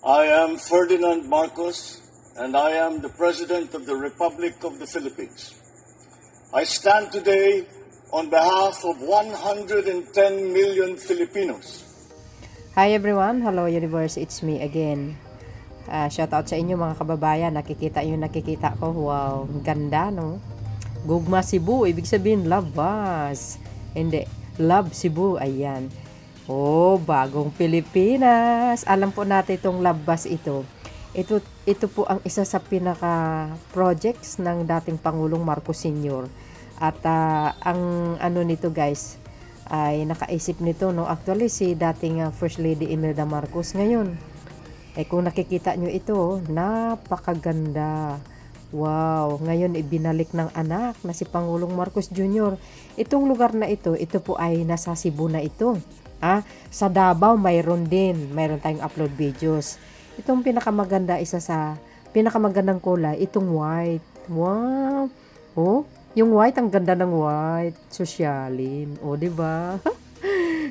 I am Ferdinand Marcos, and I am the President of the Republic of the Philippines. I stand today on behalf of 110 million Filipinos. Hi everyone, hello universe, it's me again. Shout out sa inyo mga kababayan, nakikita ko, wow, ganda no. Gugma Cebu, ibig sabihin labas. Hindi, love Cebu, ayan. Oh, bagong Pilipinas. Alam po natin itong labas ito. Ito po ang isa sa pinaka projects ng dating Pangulong Marcos Sr. At ang ano nito guys, ay nakaisip nito no. Actually si dating First Lady Imelda Marcos ngayon. Kung nakikita nyo ito, napakaganda. Wow, ngayon ibinalik ng anak na si Pangulong Marcos Jr. Itong lugar na ito po ay nasa Cebu na ito. Sa Davao mayroon din. Mayroon tayong upload videos. Itong pinakamaganda, isa sa pinakamagandang kulay, itong white. Wow. Oh, yung white, ang ganda ng white. Sosyalin. Oh, di ba?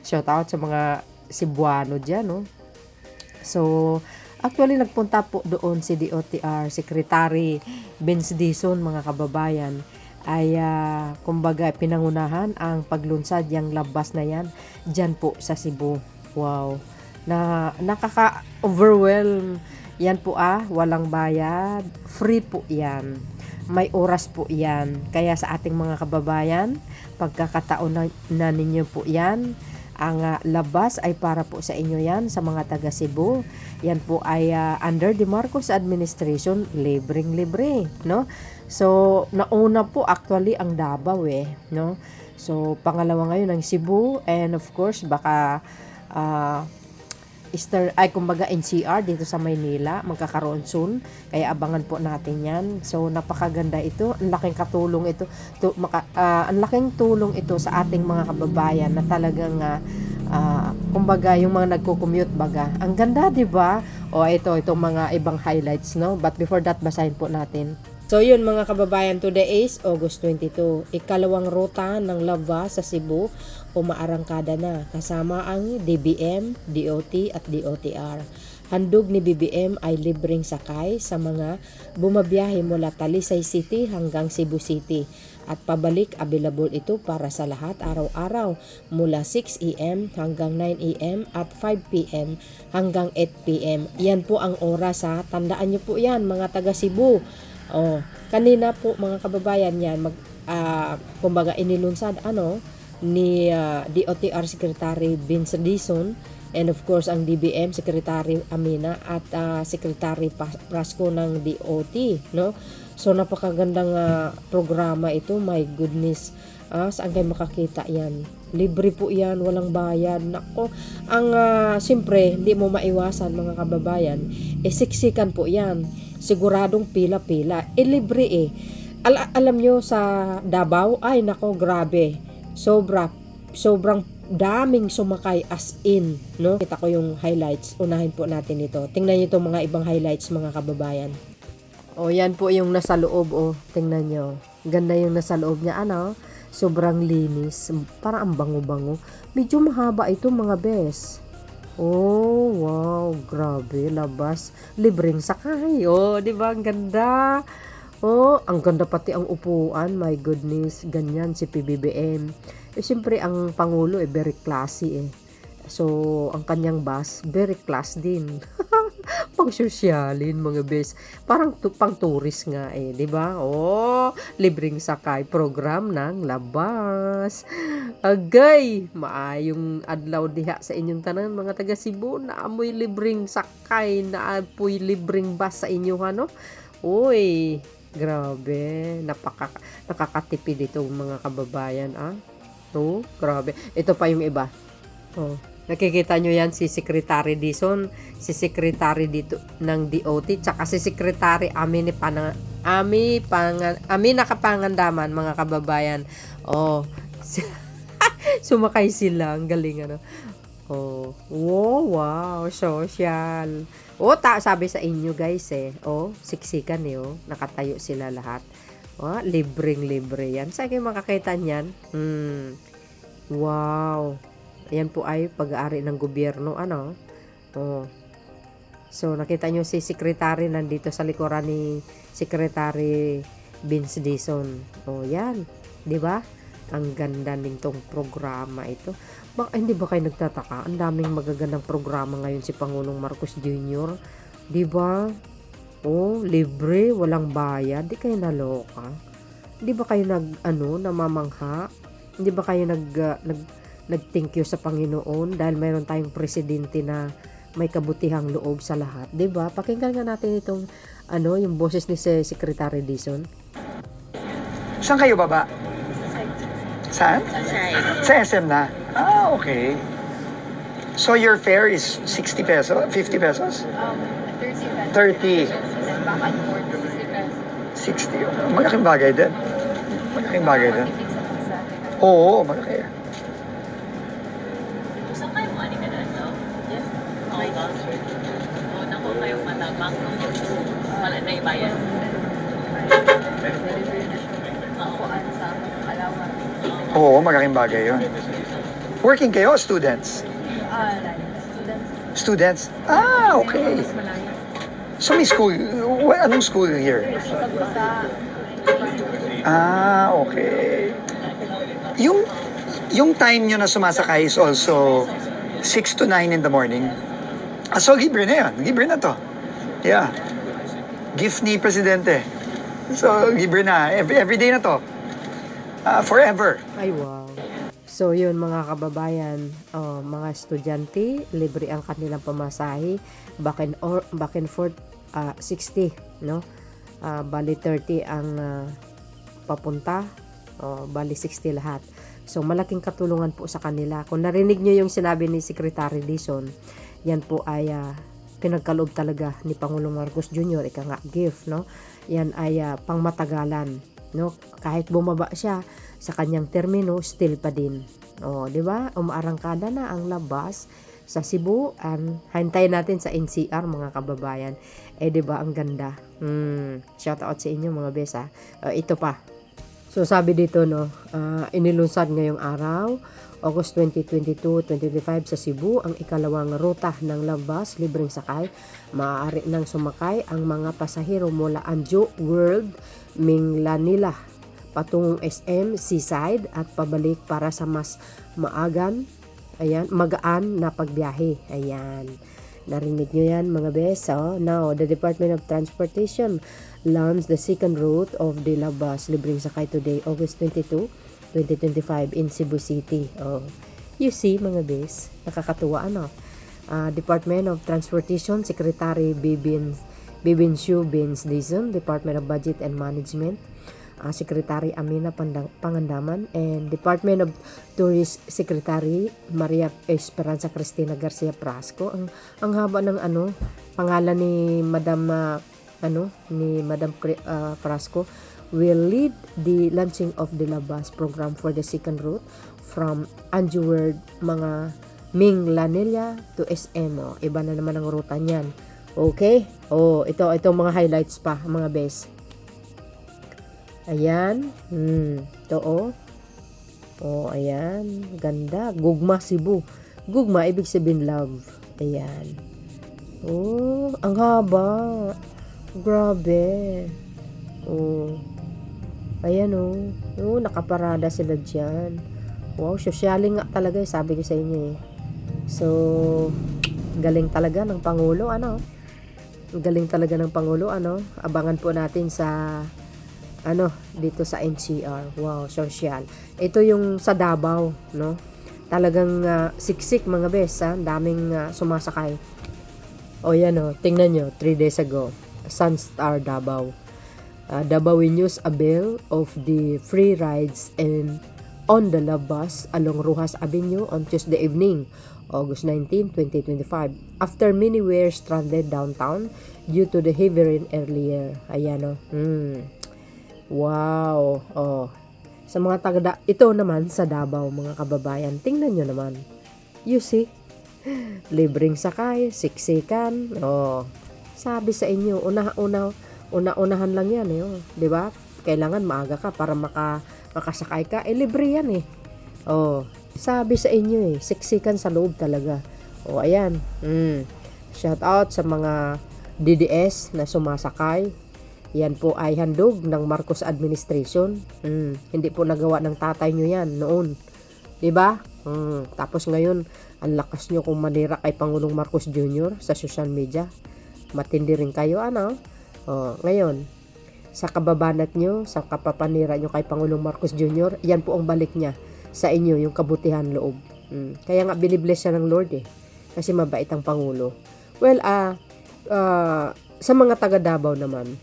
Shout out sa mga Cebuano diyan, no. So, actually nagpunta po doon si DOTR Secretary Vince Dizon, mga kababayan, ay kumbaga pinangunahan ang paglunsad yung labas na yan dyan po sa Cebu. Wow, na nakaka-overwhelm yan po. Walang bayad, free po yan, may oras po yan. Kaya sa ating mga kababayan, pagkakataon na ninyo po yan, ang labas ay para po sa inyo yan, sa mga taga Cebu. Yan po ay under the Marcos administration, libreng-libre, no? So, nauna po actually ang Davao no? So, pangalawa ngayon ang Cebu, and of course, baka kumbaga NCR dito sa Maynila, magkakaroon soon. Kaya abangan po natin yan. So, napakaganda ito. Ang laking katulong ito. Ang laking tulong ito sa ating mga kababayan na talagang kumbaga yung mga nagko-commute baga. Ang ganda, 'di ba? Itong mga ibang highlights, no? But before that, basahin po natin. So yun mga kababayan, today is August 22. Ikalawang ruta ng lava sa Cebu umaarangkada na kasama ang DBM, DOT at DOTR. Handog ni BBM ay libreng sakay sa mga bumabiyahe mula Talisay City hanggang Cebu City. At pabalik, available ito para sa lahat araw-araw mula 6 AM hanggang 9 AM at 5 PM hanggang 8 PM. Yan po ang oras Tandaan nyo po yan mga taga Cebu. Kanina po mga kababayan yan, kumbaga inilunsad ni DOTR Secretary Vince Dizon, and of course ang DBM Secretary Amina at Secretary Prasco ng DOT, no? So napakagandang programa ito, my goodness. Saan kayo makakita yan? Libre po yan, walang bayad. Nako, siyempre hindi mo maiwasan mga kababayan, siksikan po yan. Siguradong pila-pila. Libre alam nyo sa Davao, ay nako, grabe. Sobrang daming sumakay, as in, no? Kita ko yung highlights. Unahin po natin ito. Tingnan nyo itong mga ibang highlights mga kababayan. Yan po yung nasa loob, tingnan nyo. Ganda yung nasa loob niya, sobrang linis. Parang ang bango-bango. Medyo mahaba ito mga bes. Wow, grabe, labas. Libreng sakay. Di ba? Ang ganda. Ang ganda pati ang upuan. My goodness, ganyan si PBBM. Siyempre, ang Pangulo very classy So, ang kanyang bus, very class din. Pang sosyalin mga bes. Parang pang tourist nga di ba? Libreng sakay, program ng labas. Agay, maayong adlaw diha sa inyong tanan mga taga Cebu, na amoy libreng sakay, na apoy libreng bus sa inyo Uy, grabe, nakakatipid ito mga kababayan grabe. Ito pa yung iba. Nakikita nyo yan, si Secretary Dizon, si Secretary dito ng DOT, tsaka si Secretary Ami Nakapangandaman, mga kababayan. Sumakay sila, ang galing wow, social. Sabi sa inyo guys siksikan nakatayo sila lahat. Libreng-libre yan. Saan kayo makakita niyan? Wow. Ayan po ay pag-aari ng gobyerno. So, nakita nyo si Secretary nandito sa likuran ni Secretary Vince Dizon. O, yan. Di ba? Ang ganda nitong programa ito. Hindi ba kayo nagtataka? Ang daming magagandang programa ngayon si Pangulong Marcos Jr. Di ba? Oh, libre, walang bayad. Di kayo naloka. Di ba kayo namamangha? Di ba kayo nag-thank you sa Panginoon dahil mayroon tayong presidente na may kabutihang loob sa lahat, 'di ba? Pakinggan nga natin itong yung boses ni Secretary Dizon. Saan kayo baba? Saan? Sa SM na? Ah, okay. So your fare is 60 pesos? 50 pesos? 30. 60. Malaking bagay din. Malaking bagay din. Oo, malaki. Gusto kayo mo ani ka na, no? Yes. Okay ba? O, naku kayong matabang. Wala na ibayan. Oo, malaking bagay yun. Working kayo o students? Students? Ah, okay. So may school, anong school here? Ah, okay. Yung time nyo na sumasakay is also 6 to 9 in the morning. Ah, so libre na yan. Libre na to. Yeah. Gift ni Presidente. So libre na. Every day na to. Forever. Ay, wow. So, yun mga kababayan, mga estudyante, libre ang kanilang pamasahe, back and forth, 60, no? Bali 30 ang papunta, bali 60 lahat. So, malaking katulungan po sa kanila. Kung narinig nyo yung sinabi ni Secretary Dizon, yan po ay pinagkaloob talaga ni Pangulong Marcos Jr., ika nga gift, no? Yan ay pangmatagalan, no? Kahit bumaba siya sa kanyang termino, still pa din. O, di ba? Umaarangkada na ang labas sa Cebu. Hintayin natin sa NCR, mga kababayan. Di ba? Ang ganda. Shout out sa inyo, mga besa. Ito pa. So, sabi dito, no, inilunsad ngayong araw, August 2022-2025 sa Cebu, ang ikalawang ruta ng labas, libreng sakay. Maaari nang sumakay ang mga pasahero mula Anjo World, Minglanilla, patungong SM, Seaside at pabalik para sa mas magaan na pagbiyahe. Ayan. Narinig nyo yan, mga bes. Now, the Department of Transportation launched the second route of the Labas Libreng Sakay today, August 22, 2025 in Cebu City. You see, mga bes, nakakatuwa, ano? Department of Transportation Secretary Bibinshu Vince Dizon, Department of Budget and Management, Secretary Amina Pangandaman, and Department of Tourist Secretary Maria Esperanza Cristina Garcia Prasco. Ang haba ng pangalan ni Madam Prasco, will lead the launching of the Labas program for the second route from Anjo World, mga Minglanilla to SM. Iba na naman ang ruta niyan. Okay? Ito mga highlights pa, mga best. Ayan. Ito, ayan. Ganda. Gugma, Cebu. Gugma, ibig sabihin love. Ayan. Ang haba. Grabe. Ayan, nakaparada sila dyan. Wow, sosyaling nga talaga, sabi ko sa inyo eh. So, galing talaga ng Pangulo, Galing talaga ng Pangulo, Abangan po natin sa dito sa NCR. Wow, social. Ito yung sa Davao, no? Talagang siksik, mga bes, daming sumasakay. Yan, tingnan nyo, 3 days ago, Sunstar Davao. Davaoenos avail of the free rides and on the Labas along Rojas Avenue on Tuesday evening, August 19, 2025. After many were stranded downtown due to the heavy rain earlier. Ayan, Wow. Sa mga ito naman sa Davao, mga kababayan, tingnan nyo naman. You see? Libreng sakay, siksikan. Sabi sa inyo, una-unahan lang yan, 'di ba? Kailangan maaga ka para makasakay ka. Libre yan eh. Sabi sa inyo siksikan sa loob talaga. Ayan. Shout out sa mga DDS na sumasakay. Yan po ay handog ng Marcos administration. Hindi po nagawa ng tatay nyo yan noon. Diba? Tapos ngayon, ang lakas nyo kung manira kay Pangulong Marcos Jr. sa social media. Matindi rin kayo, ano? Ngayon, sa kababanat nyo, sa kapapanira nyo kay Pangulong Marcos Jr., yan po ang balik niya sa inyo, yung kabutihan loob. Kaya nga, binibless siya ng Lord eh. Kasi mabait ang Pangulo. Well, sa mga taga Davao naman,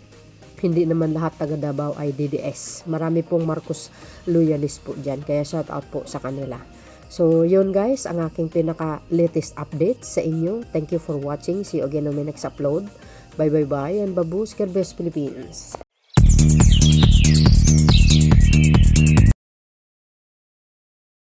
hindi naman lahat taga Davao ay DDS. Marami pong Marcos loyalist po dyan. Kaya shout out po sa kanila. So, yun guys, ang aking pinaka-latest update sa inyo. Thank you for watching. See you again on my next upload. Bye. And Babus, God bless Philippines.